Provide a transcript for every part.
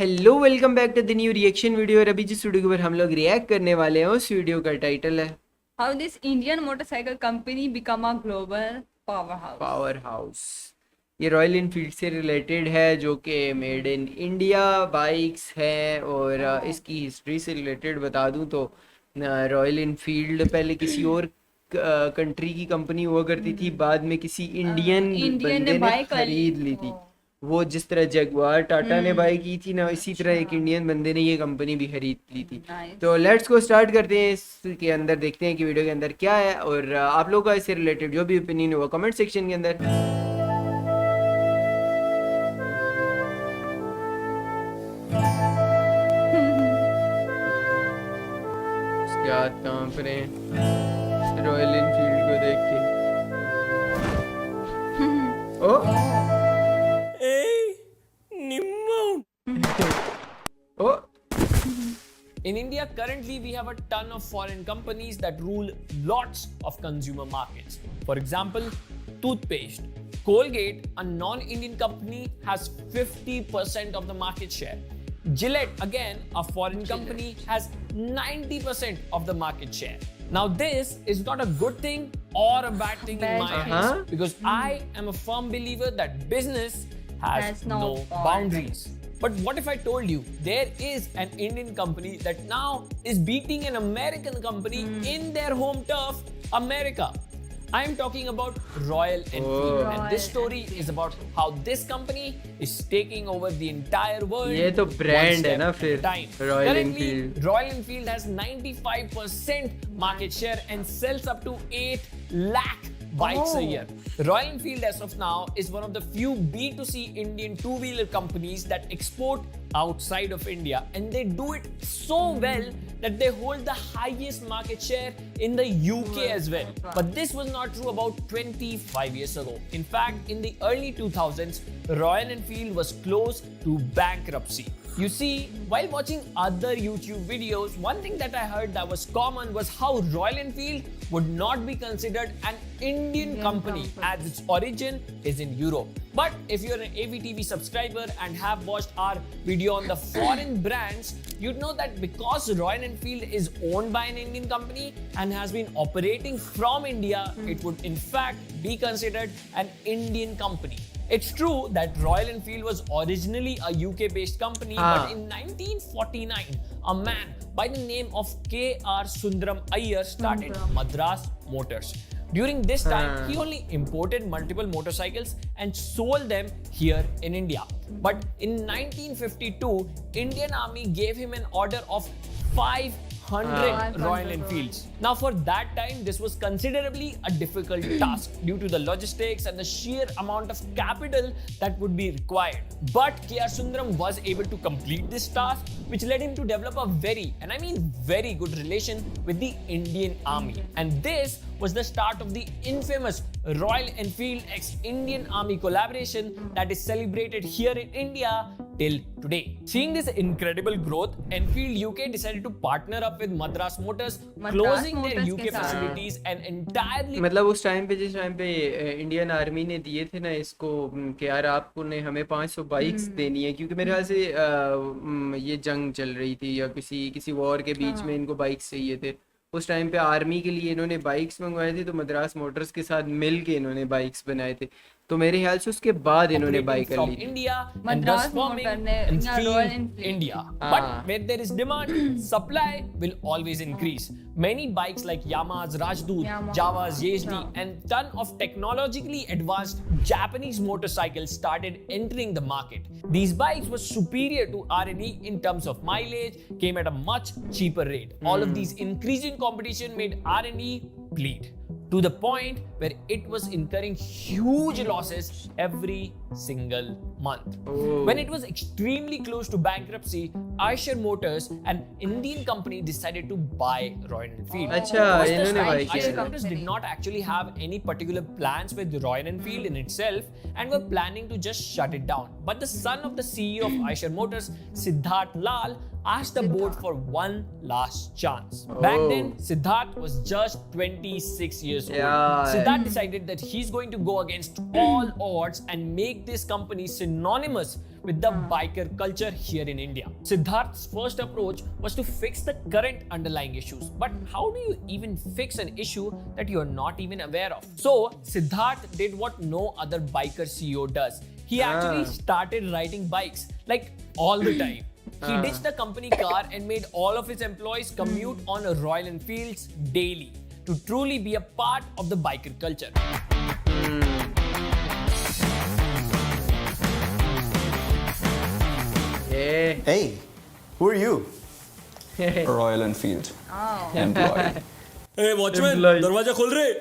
Hello welcome back to the new reaction video. और अभी जिस वीडियो के ऊपर हम लोग रिएक्ट करने वाले हैं उस वीडियो का टाइटल है How this Indian motorcycle company become a global powerhouse. Power house. ये रॉयल इनफील्ड से रिलेटेड है जो कि मेड इन इंडिया बाइक्स है। और इसकी हिस्ट्री से रिलेटेड बता दूं तो रॉयल इनफील्ड पहले किसी और कंट्री की कंपनी हुआ करती थी, बाद में किसी इंडियन इंडियन बंदे ने बाइक खरीद ली थी। वो जिस तरह जगुआर टाटा ने बाई की थी ना, इसी तरह एक इंडियन बंदे ने ये कंपनी भी खरीद ली थी। तो लेट्स को स्टार्ट करते हैं। इसके अंदर देखते हैं कि वीडियो के अंदर क्या है, और आप लोगों का इससे रिलेटेड जो भी ओपिनियन हुआ कमेंट सेक्शन के अंदर। उसके हाथ कांप रहे हैं रॉयल इनफील्ड को देख के। ओ Oh. In India, currently we have a ton of foreign companies that rule lots of consumer markets. For example, toothpaste. Colgate, a non-Indian company, has 50% of the market share. Gillette, again, a foreign company, has 90% of the market share. Now, this is not a good thing or a bad thing in my eyes, because I am a firm believer that business has no boundaries. But what if I told you there is an Indian company that now is beating an American company in their home turf, America? I am talking about Royal Enfield, and this story is about how this company is taking over the entire world. ये तो brand है ना फिर Royal Enfield. Royal Enfield has 95% market share and sells up to 8 lakh bikes a year. Royal Enfield as of now is one of the few B2C Indian two-wheeler companies that export outside of India, and they do it so well that they hold the highest market share in the UK as well. But this was not true about 25 years ago. In fact, in the early 2000s, Royal Enfield was close to bankruptcy. You see, while watching other YouTube videos, one thing that I heard that was common was how Royal Enfield would not be considered an Indian company as its origin is in Europe. But if you're an AVTV subscriber and have watched our video on the foreign brands, you'd know that because Royal Enfield is owned by an Indian company and has been operating from India, it would in fact be considered an Indian company. It's true that Royal Enfield was originally a UK-based company, but in 1949, a man by the name of K.R. Sundaram Iyer started Madras Motors. During this time, he only imported multiple motorcycles and sold them here in India. But in 1952, Indian Army gave him an order of 500 Royal Enfields. Now, for that time, this was considerably a difficult task due to the logistics and the sheer amount of capital that would be required. But K.R. Sundaram was able to complete this task, which led him to develop a very, and I mean very good relation with the Indian Army. And this was the start of the infamous Royal Enfield ex-Indian Army collaboration that is celebrated here in India till today. Seeing this incredible growth, Enfield UK decided to partner up with Madras Motors, closing their UK facilities and entirely. मतलब उस time पे जिस time पे Indian army ने दिए थे ना इसको कि यार आपको ने हमें 500 बाइक्स देनी है, क्योंकि मेरे ख्याल से ये जंग चल रही थी या किसी वॉर के बीच में इनको बाइक्स चाहिए थे। उस टाइम पे आर्मी के लिए इन्होंने बाइक्स मंगवाए थे, तो मद्रास मोटर्स के साथ मिल के इन्होंने बाइक्स बनाए थे। तो मेरे ख्याल से उसके बाद इन्होंने बाइक कर ली India and thus forming Enfield India. But where there is demand, supply will always increase. Many bikes like Yamaha's Rajdoot, Java's Yezni, and ton of technologically advanced Japanese motorcycles started entering the market. These bikes were superior to R&D in terms of mileage, came at a much cheaper rate. All of these increasing competition made R&D bleed, to the point where it was incurring huge losses every single month. When it was extremely close to bankruptcy, Eicher Motors, an Indian company, decided to buy Royal Enfield. Eicher Motors did not actually have any particular plans with Royal Enfield in itself and were planning to just shut it down. But the son of the CEO of Eicher Motors, Siddharth Lal, asked the board for one last chance. Back then, Siddharth was just 26 years old. Yeah. Siddharth decided that he's going to go against all odds and make this company synonymous with the biker culture here in India. Siddharth's first approach was to fix the current underlying issues. But how do you even fix an issue that you're not even aware of? So, Siddharth did what no other biker CEO does. He actually started riding bikes, like all the time. He ditched the company car and made all of his employees commute on Royal Enfields daily to truly be a part of the biker culture. Yeah. Hey, who are you? Royal Enfield employee. Hey, watchman, Employee. दरवाजा खोल रहे.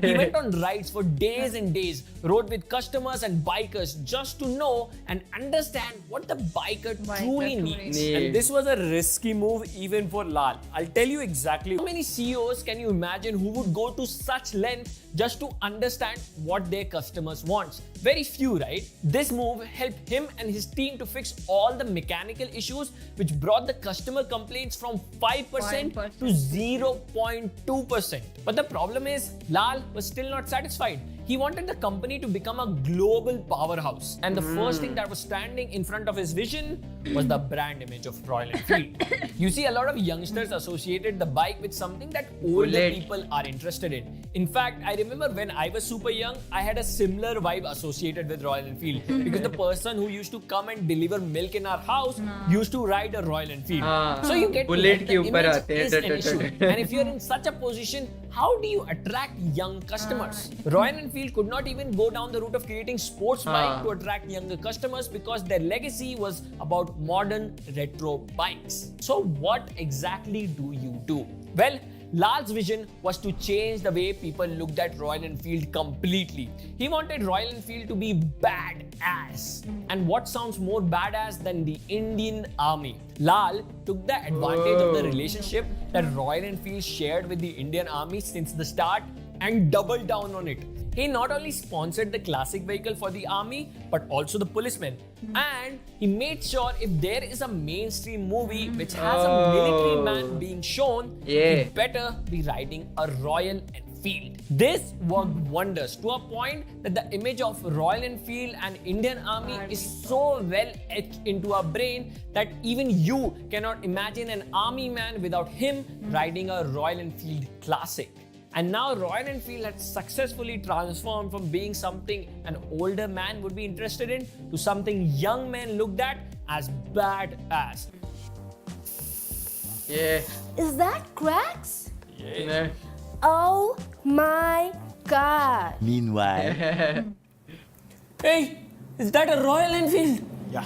He went on rides for days and days, rode with customers and bikers just to know and understand what the biker truly needs. And this was a risky move even for Lal. I'll tell you exactly. How many CEOs can you imagine who would go to such length just to understand what their customers want? Very few, right? This move helped him and his team to fix all the mechanical issues, which brought the customer complaints from 5% to 0.2%. But the problem is, Lal was still not satisfied. He wanted the company to become a global powerhouse. And the first thing that was standing in front of his vision was the brand image of Royal Enfield. You see, a lot of youngsters associated the bike with something that older Bullet. people are interested in. In fact, I remember when I was super young, I had a similar vibe associated with Royal Enfield because the person who used to come and deliver milk in our house used to ride a Royal Enfield. So you get Bullet to के know ऊपर the आते हैं, image is an issue. And if you're in such a position, how do you attract young customers? Royal Enfield could not even go down the route of creating sports bike to attract younger customers because their legacy was about modern retro bikes. So what exactly do you do? Well, Lal's vision was to change the way people looked at Royal Enfield completely. He wanted Royal Enfield to be badass. And what sounds more badass than the Indian Army? Lal took the advantage of the relationship that Royal Enfield shared with the Indian Army since the start and doubled down on it. He not only sponsored the classic vehicle for the army, but also the policemen. And he made sure if there is a mainstream movie which has a military man being shown, he better be riding a Royal Enfield. This worked wonders to a point that the image of Royal Enfield and Indian Army is so well etched into our brain that even you cannot imagine an army man without him riding a Royal Enfield classic. And now Royal Enfield had successfully transformed from being something an older man would be interested in to something young men looked at as badass. Yeah. Is that cracks? Yeah. Oh my god. Meanwhile, Hey, is that a Royal Enfield? yeah.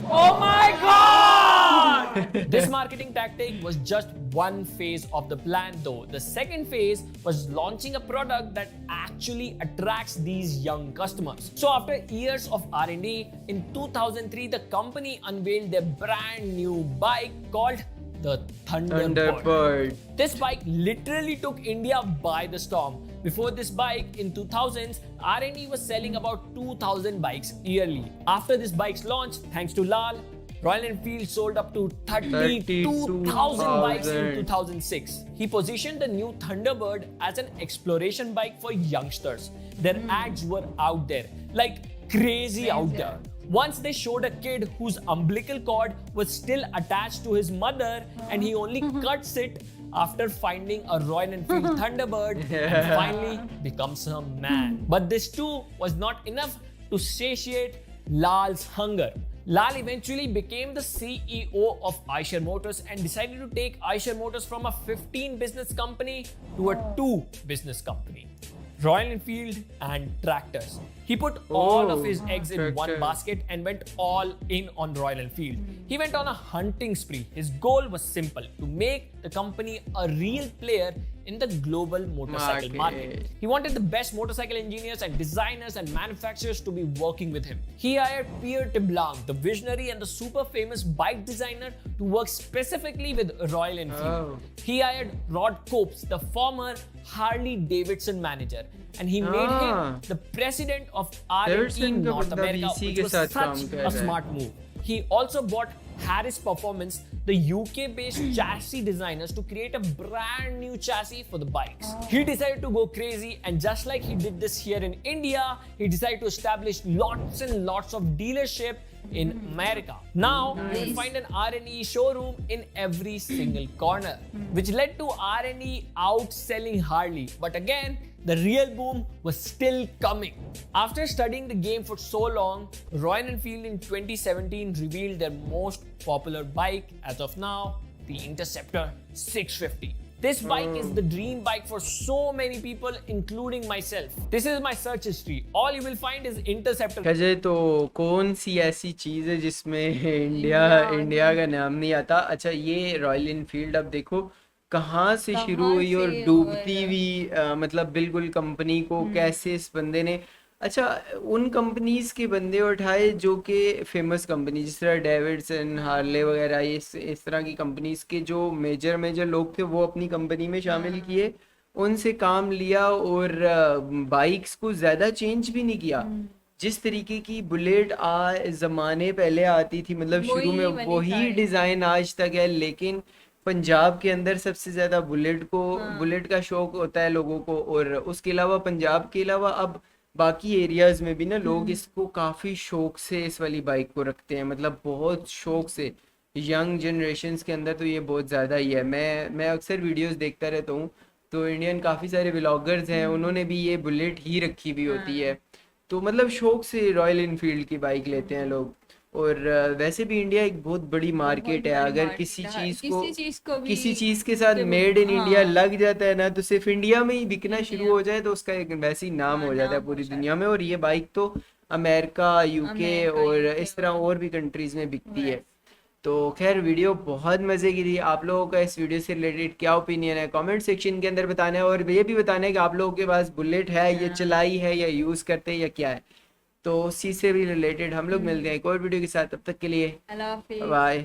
Oh my god! This marketing tactic was just one phase of the plan though. The second phase was launching a product that actually attracts these young customers. So after years of R&D, in 2003 the company unveiled their brand new bike called the Thunderbird. This bike literally took India by the storm. Before this bike, in 2000s, R&D was selling about 2,000 bikes yearly. After this bike's launch, thanks to Lal, Royal Enfield sold up to 32,000 bikes in 2006. He positioned the new Thunderbird as an exploration bike for youngsters. Their ads were out there, like crazy out there. Once they showed a kid whose umbilical cord was still attached to his mother and he only cuts it after finding a Royal Enfield Thunderbird and finally becomes a man. But this too was not enough to satiate Lal's hunger. Lal eventually became the CEO of Eicher Motors and decided to take Eicher Motors from a 15 business company to a 2 business company. Royal Enfield and tractors. He put all of his eggs in one basket and went all in on Royal Enfield. He went on a hunting spree. His goal was simple: to make the company a real player in the global motorcycle market. He wanted the best motorcycle engineers and designers and manufacturers to be working with him. He hired Pierre Teblanc, the visionary and the super famous bike designer, to work specifically with Royal Enfield. He hired Rod Copes, the former Harley Davidson manager, and he made him the president of R&D in North America, which was such a smart move. He also bought Harris Performance, the UK-based chassis designers, to create a brand new chassis for the bikes. He decided to go crazy, and just like he did this here in India, he decided to establish lots and lots of dealership in America. Now you will find an R&E showroom in every single corner, which led to R&E outselling Harley. But again, the real boom was still coming. After studying the game for so long, Royal Enfield in 2017 revealed their most popular bike as of now, the Interceptor 650. This bike is the dream bike for so many people, including myself. This is my search history. All you will find is Interceptor. Ajay, तो कौन सी ऐसी चीज़ है जिसमें India का नाम नहीं आता? अच्छा, ये रॉयल इनफील्ड अब देखो कहाँ से शुरू हुई और डूबती हुई, मतलब बिल्कुल कंपनी को कैसे इस बंदे ने, अच्छा, उन कंपनीज के बंदे उठाए जो कि फेमस कंपनी, जिस तरह डेविडसन, हार्ले वगैरह, इस तरह की कंपनीज के जो मेजर लोग थे वो अपनी कंपनी में शामिल किए, उनसे काम लिया और बाइक्स को ज़्यादा चेंज भी नहीं किया। जिस तरीके की बुलेट ज़माने पहले आती थी, मतलब शुरू में वही डिज़ाइन आज तक है, लेकिन पंजाब के अंदर सबसे ज़्यादा बुलेट का शौक होता है लोगों को, और उसके अलावा पंजाब के अलावा अब बाकी एरियाज़ में भी ना लोग इसको काफ़ी शौक से इस वाली बाइक को रखते हैं, मतलब बहुत शौक से। यंग जनरेशन्स के अंदर तो ये बहुत ज़्यादा ही है। मैं अक्सर वीडियोस देखता रहता हूँ, तो इंडियन काफ़ी सारे व्लॉगर्स हैं, उन्होंने भी ये बुलेट ही रखी हुई होती है, तो मतलब शौक से रॉयल इनफील्ड की बाइक लेते हैं लोग। और वैसे भी इंडिया एक बहुत बड़ी मार्केट है, अगर किसी चीज़ के साथ मेड इन इंडिया लग जाता है ना, तो सिर्फ इंडिया में ही बिकना शुरू हो जाए तो उसका एक वैसे ही नाम हो जाता है पूरी दुनिया में। और ये बाइक तो अमेरिका, यूके और इस तरह और भी कंट्रीज में बिकती है। तो खैर, वीडियो बहुत मज़े की थी। आप लोगों का इस वीडियो से रिलेटेड क्या ओपिनियन है कमेंट सेक्शन के अंदर बताना है, और ये भी बताना है कि आप लोगों के पास बुलेट है, ये चलाई है या यूज़ करते हैं या क्या है। तो उसी से भी रिलेटेड हम लोग मिलते हैं एक और वीडियो के साथ, तब तक के लिए अल्लाह हाफिज़। बाय।